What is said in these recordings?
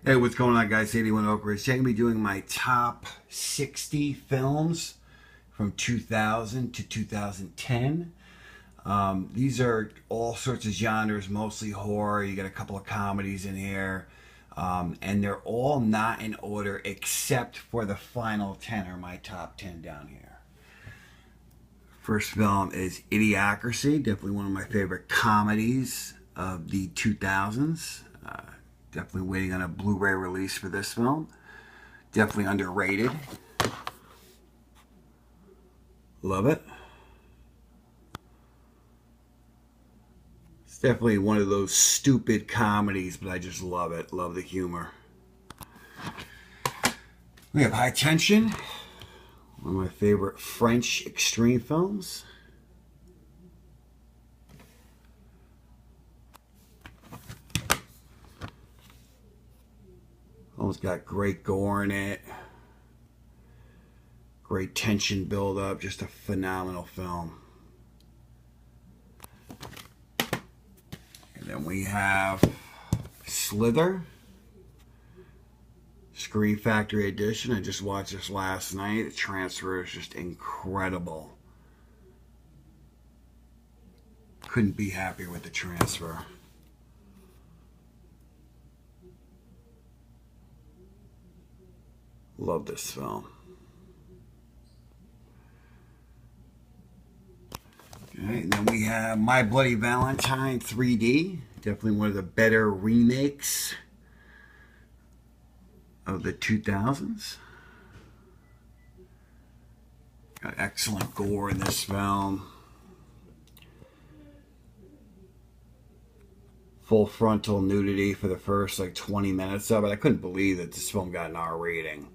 Hey, what's going on, guys? 81 Oak Ridge. Today I'm going to be doing my top 60 films from 2000 to 2010. These are all sorts of genres, mostly horror. You got a couple of comedies in here. And they're all not in order except for the final 10 are my top 10 down here. First film is Idiocracy, definitely one of my favorite comedies of the 2000s. Definitely waiting on a Blu-ray release for this film. Definitely underrated. Love it. It's definitely one of those stupid comedies, but I just love it. Love the humor. We have High Tension, one of my favorite French extreme films. It's got great gore in it. Great tension build up. Just a phenomenal film. And then we have Slither. Scream Factory Edition. I just watched this last night. The transfer is just incredible. Couldn't be happier with the transfer. Love this film. Okay, and then we have My Bloody Valentine 3D. Definitely one of the better remakes of the 2000s. Got excellent gore in this film. Full frontal nudity for the first like 20 minutes of it. I couldn't believe that this film got an R rating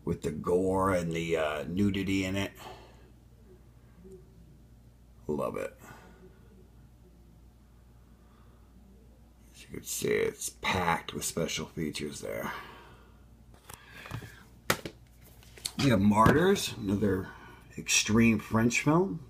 with the gore and the nudity in it. Love it. As you can see, it's packed with special features there. We have Martyrs, another extreme French film.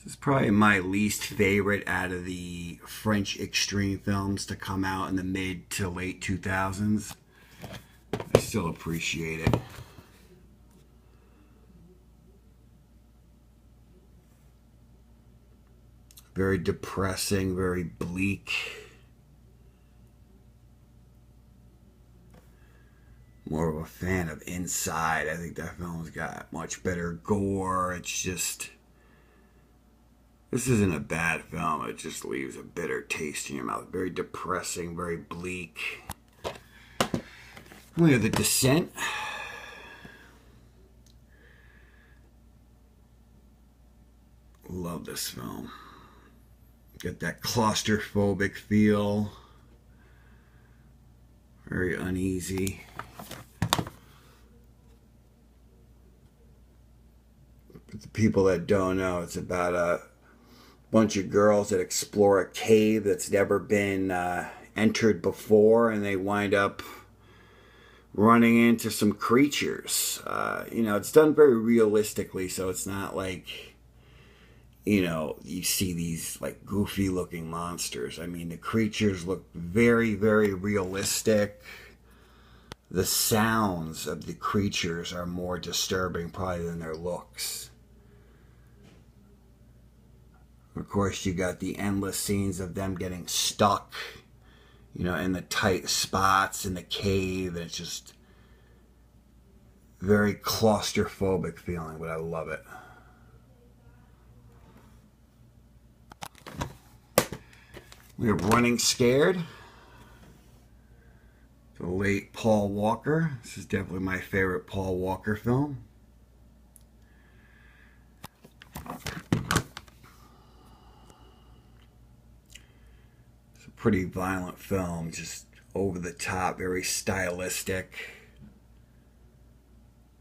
This is probably my least favorite out of the French extreme films to come out in the mid to late 2000s. I still appreciate it. Very depressing, very bleak. More of a fan of Inside. I think that film's got much better gore. It's just... This isn't a bad film. It just leaves a bitter taste in your mouth. Very depressing, very bleak. We have The Descent. Love this film. Get that claustrophobic feel. Very uneasy. For the people that don't know, it's about a bunch of girls that explore a cave that's never been entered before, and they wind up running into some creatures. You know, it's done very realistically, so it's not like, you know, you see these like goofy looking monsters. I mean, the creatures look very, very realistic. The sounds of the creatures are more disturbing probably than their looks. Of course, you got the endless scenes of them getting stuck, you know, in the tight spots in the cave. It's just very claustrophobic feeling, but I love it. We have Running Scared. The late Paul Walker. This is definitely my favorite Paul Walker film. Pretty violent film, just over the top, very stylistic.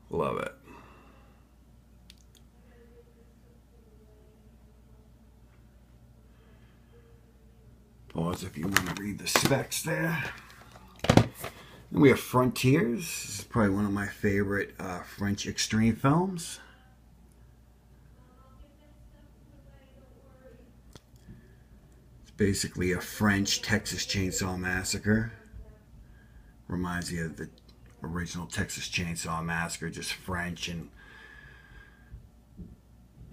Love it. Pause if you want to read the specs there. And we have Frontiers. This is probably one of my favorite French extreme films. basically a French Texas Chainsaw Massacre. Reminds you of the original Texas Chainsaw Massacre, just French, and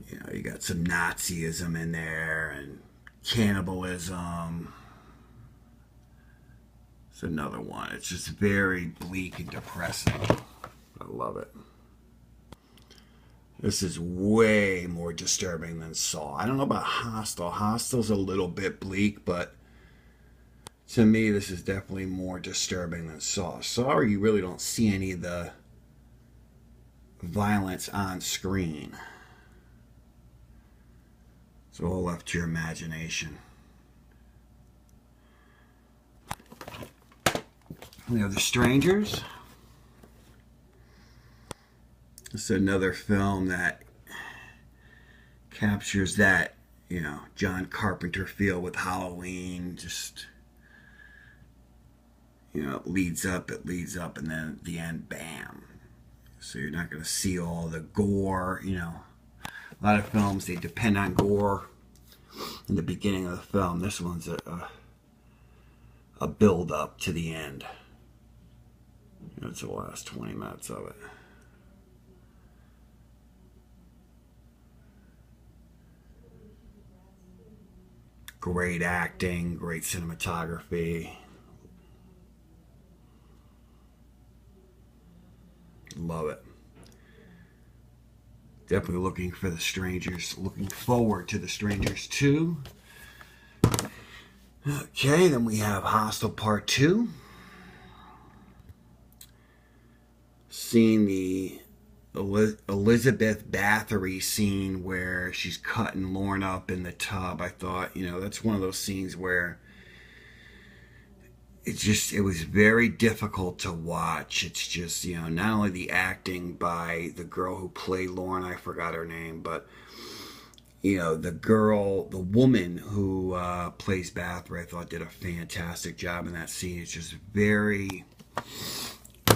you know, you got some Nazism in there and cannibalism. It's another one. It's just very bleak and depressing. I love it. This is way more disturbing than Saw. I don't know about Hostel. Hostel's a little bit bleak, but to me, this is definitely more disturbing than Saw. Saw, you really don't see any of the violence on screen. It's all left to your imagination. We have The Strangers. It's another film that captures that, you know, John Carpenter feel with Halloween. Just, you know, it leads up, and then at the end, bam. So you're not going to see all the gore, you know. A lot of films, they depend on gore in the beginning of the film. This one's a build-up to the end. That's the last 20 minutes of it. Great acting, great cinematography. Love it. Definitely looking for The Strangers. Looking forward to The Strangers 2. Okay, then we have Hostel Part 2. Seeing the Elizabeth Bathory scene where she's cutting Lorne up in the tub, I thought, you know, that's one of those scenes where it was very difficult to watch. It's just, you know, not only the acting by the girl who played Lorne, I forgot her name, but, you know, the woman who plays Bathory, I thought did a fantastic job in that scene. It's just very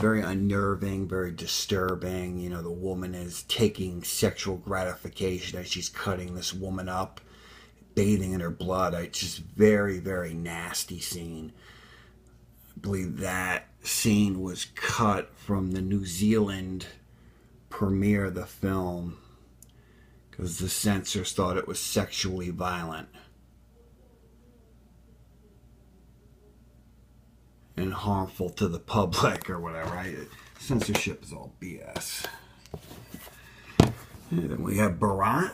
unnerving, very disturbing. You know, the woman is taking sexual gratification as she's cutting this woman up, bathing in her blood. It's just very, very nasty scene. I believe that scene was cut from the New Zealand premiere of the film because the censors thought it was sexually violent and harmful to the public or whatever. Right? Censorship is all BS. And then we have Borat.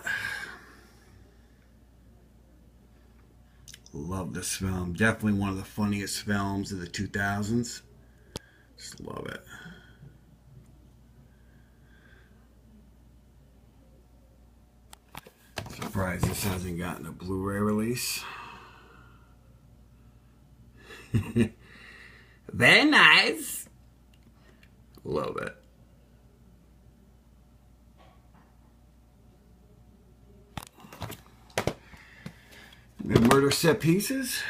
Love this film. Definitely one of the funniest films of the 2000s. Just love it. Surprised this hasn't gotten a Blu-ray release. Very nice. Love it. The Murder Set Pieces.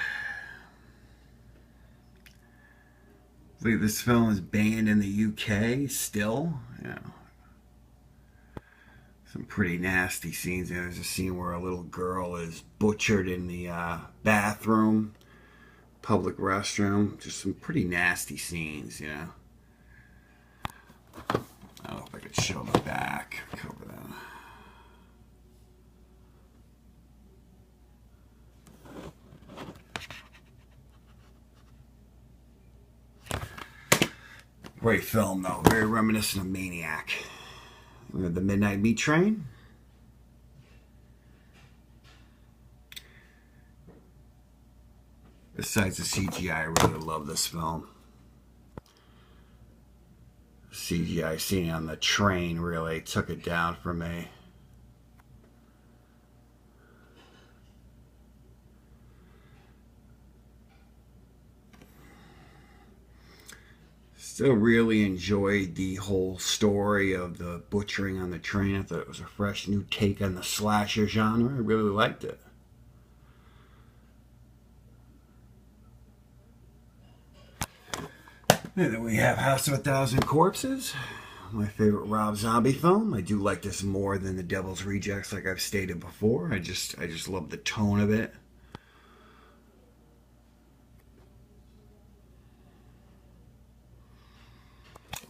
I believe this film is banned in the UK still. You know, some pretty nasty scenes. There's a scene where a little girl is butchered in the bathroom, public restroom. Just some pretty nasty scenes, you know. I don't know if I could show the back. Cover that. Great film, though. Very reminiscent of Maniac. We have The Midnight Meat Train. Besides the CGI, I really love this film. The CGI scene on the train really took it down for me. Still really enjoyed the whole story of the butchering on the train. I thought it was a fresh new take on the slasher genre. I really liked it. And then we have House of a Thousand Corpses, my favorite Rob Zombie film. I do like this more than The Devil's Rejects, like I've stated before. I just love the tone of it.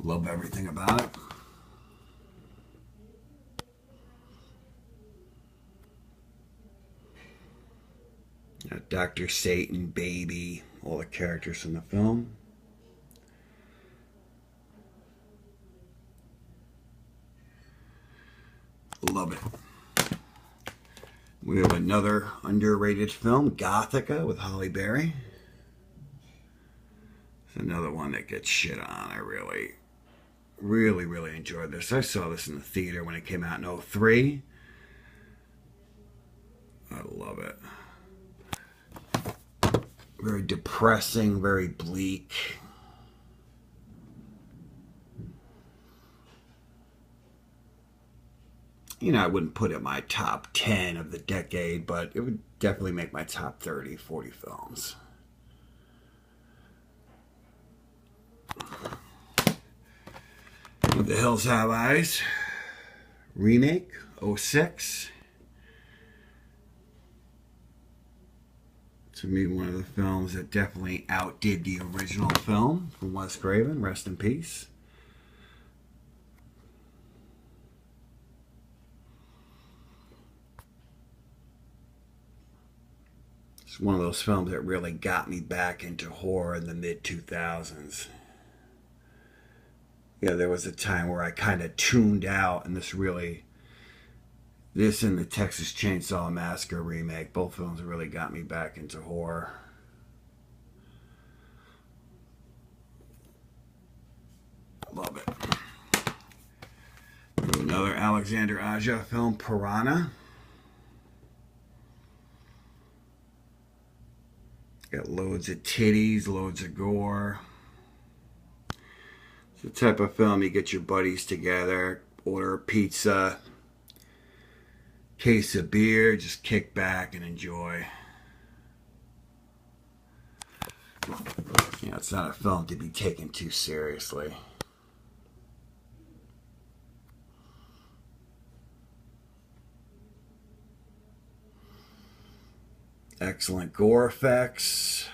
Love everything about it. Dr. Satan, Baby, all the characters in the film. Love it. We have another underrated film, Gothika, with Halle Berry. It's another one that gets shit on. I really enjoyed this. I saw this in the theater when it came out in 2003. I love it. Very depressing, very bleak. You know, I wouldn't put it in my top 10 of the decade, but it would definitely make my top 30, 40 films. The Hills Have Eyes remake, 2006. To me, one of the films that definitely outdid the original film from Wes Craven. Rest in peace. It's one of those films that really got me back into horror in the mid-2000s. Yeah, there was a time where I kind of tuned out, and this and the Texas Chainsaw Massacre remake, both films really got me back into horror. Love it. Another Alexander Aja film, Piranha. Got loads of titties, loads of gore. It's the type of film you get your buddies together, order a pizza, case of beer, just kick back and enjoy. You know, it's not a film to be taken too seriously. Excellent gore effects,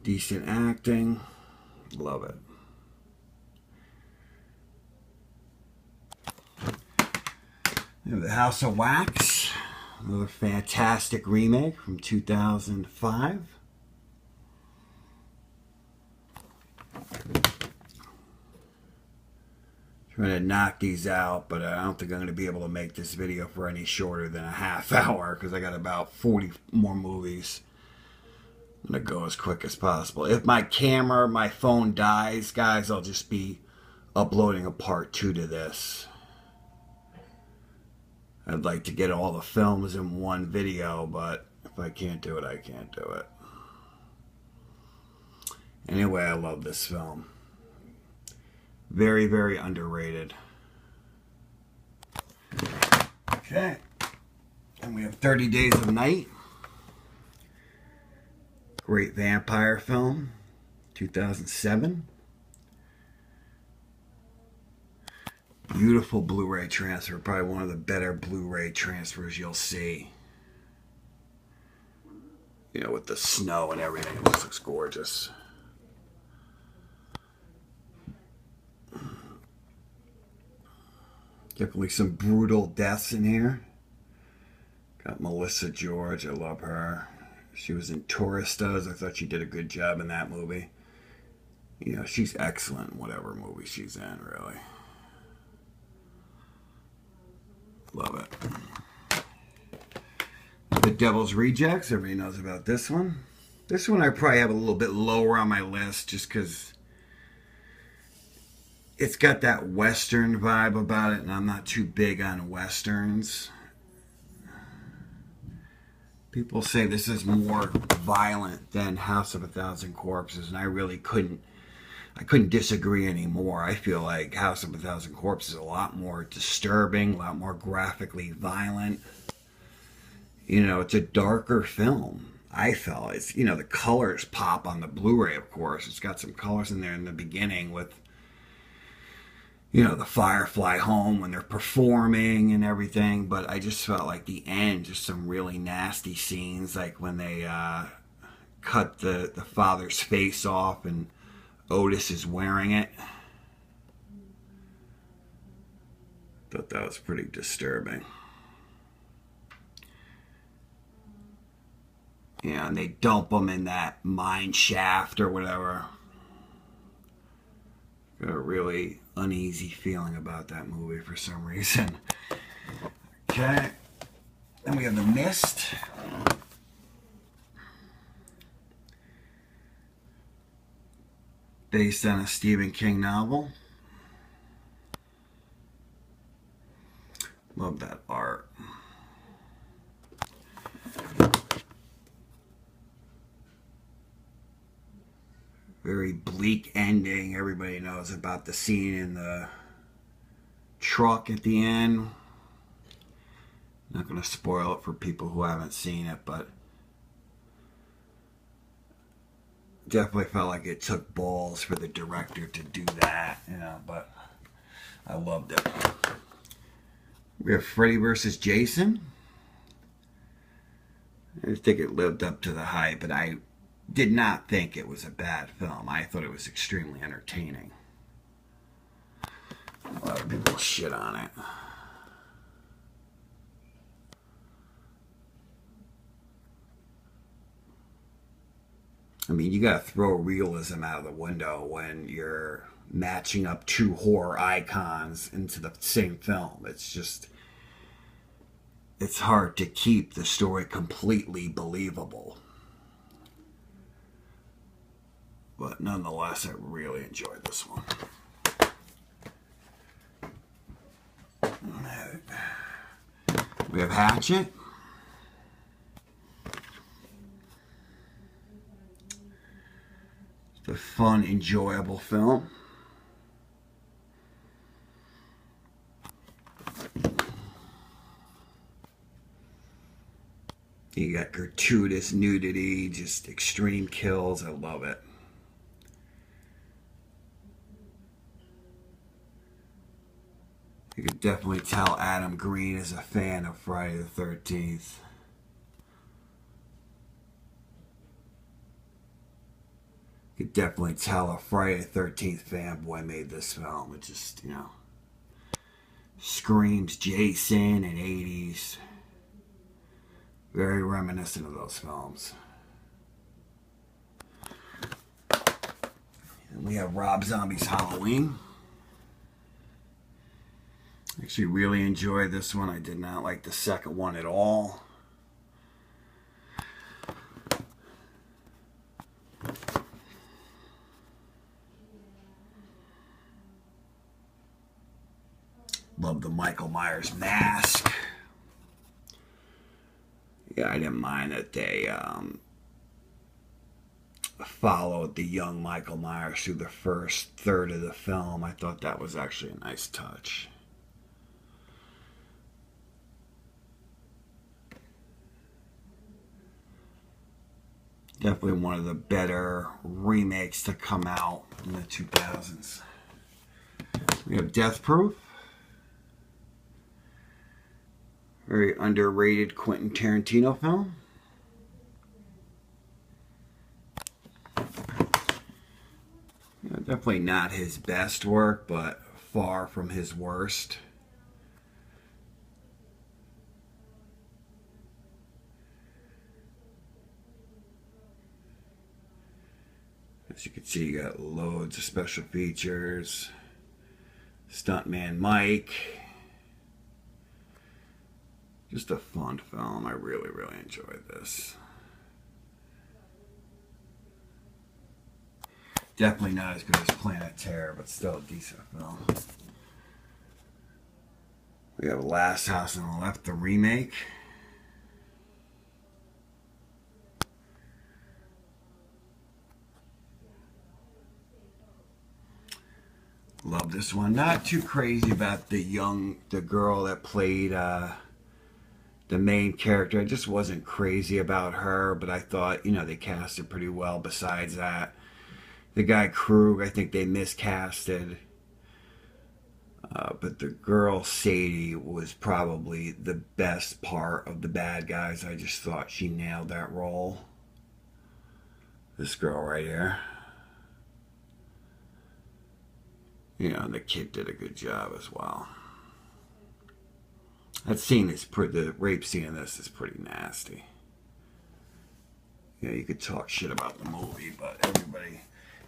decent acting, love it. The House of Wax, another fantastic remake from 2005. Trying to knock these out, but I don't think I'm going to be able to make this video for any shorter than a half hour because I got about 40 more movies. I'm going to go as quick as possible. If my phone dies, guys, I'll just be uploading a part 2 to this. I'd like to get all the films in one video, but if I can't do it, I can't do it. Anyway, I love this film. Very, very underrated. Okay. And we have 30 Days of Night. Great vampire film. 2007. Beautiful Blu-ray transfer. Probably one of the better Blu-ray transfers you'll see. You know, with the snow and everything. It looks gorgeous. Definitely some brutal deaths in here. Got Melissa George. I love her. She was in Touristas. I thought she did a good job in that movie. You know, she's excellent in whatever movie she's in, really. Love it. The Devil's Rejects. Everybody knows about this one. This one I probably have a little bit lower on my list just because it's got that Western vibe about it, and I'm not too big on Westerns. People say this is more violent than House of a Thousand Corpses, and I really couldn't disagree anymore. I feel like House of a Thousand Corpses is a lot more disturbing, a lot more graphically violent. You know, it's a darker film. I felt it's, you know, the colors pop on the Blu-ray, of course. It's got some colors in there in the beginning with, you know, the Firefly home when they're performing and everything. But I just felt like the end, just some really nasty scenes, like when they cut the father's face off and Otis is wearing it. Thought that was pretty disturbing. Yeah, and they dump him in that mine shaft or whatever. Got a really uneasy feeling about that movie for some reason. Okay. Then we have The Mist. Based on a Stephen King novel. Love that art. Very bleak ending. Everybody knows about the scene in the truck at the end. Not going to spoil it for people who haven't seen it, but definitely felt like it took balls for the director to do that, you know, but I loved it. We have Freddy vs. Jason. I think it lived up to the hype, but I did not think it was a bad film. I thought it was extremely entertaining. A lot of people shit on it. I mean, you gotta throw realism out of the window when you're matching up two horror icons into the same film. It's just, it's hard to keep the story completely believable. But nonetheless, I really enjoyed this one. We have Hatchet. It's a fun, enjoyable film. You got gratuitous nudity, just extreme kills. I love it. You could definitely tell Adam Green is a fan of Friday the 13th. You could definitely tell a Friday the 13th fanboy made this film. It just, you know, screams Jason and 80s. Very reminiscent of those films. And we have Rob Zombie's Halloween. Actually really enjoyed this one. I did not like the second one at all. Love the Michael Myers mask. Yeah, I didn't mind that they followed the young Michael Myers through the first third of the film. I thought that was actually a nice touch. Definitely one of the better remakes to come out in the 2000s. We have Death Proof. Very underrated Quentin Tarantino film. Yeah, definitely not his best work, but far from his worst. As you can see, you got loads of special features. Stuntman Mike. Just a fun film. I really, really enjoyed this. Definitely not as good as Planet Terror, but still a decent film. We have Last House on the Left, the remake. Love this one. Not too crazy about the girl that played the main character. I just wasn't crazy about her, but I thought, you know, they cast it pretty well. Besides that, the guy Krug, I think they miscasted. But the girl Sadie was probably the best part of the bad guys. I just thought she nailed that role. This girl right here. And the kid did a good job as well. That scene is the rape scene in this is pretty nasty. You could talk shit about the movie, but everybody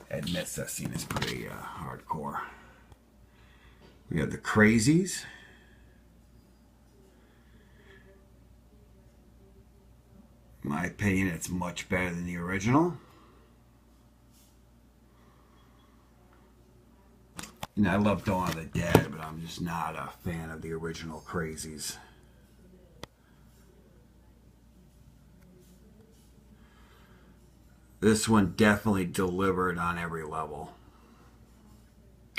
admits that scene is pretty hardcore. We have the Crazies. In my opinion, it's much better than the original. I love Dawn of the Dead, but I'm just not a fan of the original Crazies. This one definitely delivered on every level.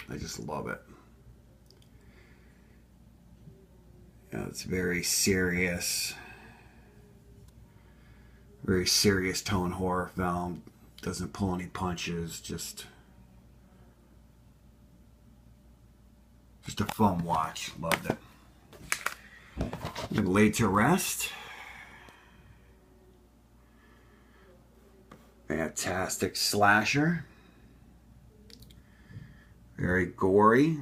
I just love it. It's very serious tone horror film. Doesn't pull any punches. Just a fun watch. Loved it. Laid to Rest. Fantastic slasher. Very gory.